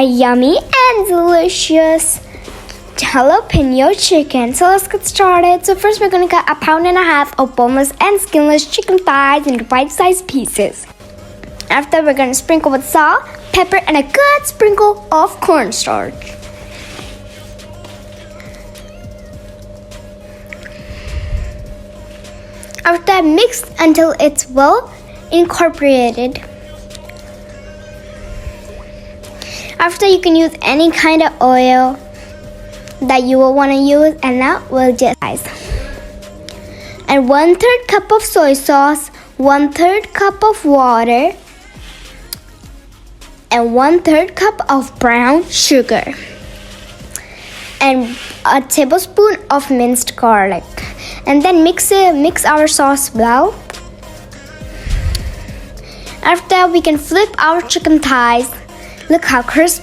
a yummy and delicious jalapeño chicken. So let's get started. So first we're going to cut 1.5 pounds of boneless and skinless chicken thighs into bite-sized pieces. After, we're going to sprinkle with salt, pepper, and a good sprinkle of cornstarch. After that, mix until it's well incorporated. After, you can use any kind of oil that you will want to use, and now we'll just and 1/3 cup of soy sauce, 1/3 cup of water, and 1/3 cup of brown sugar, and a tablespoon of minced garlic. And then mix our sauce well. After that, we can flip our chicken thighs. Look how crispy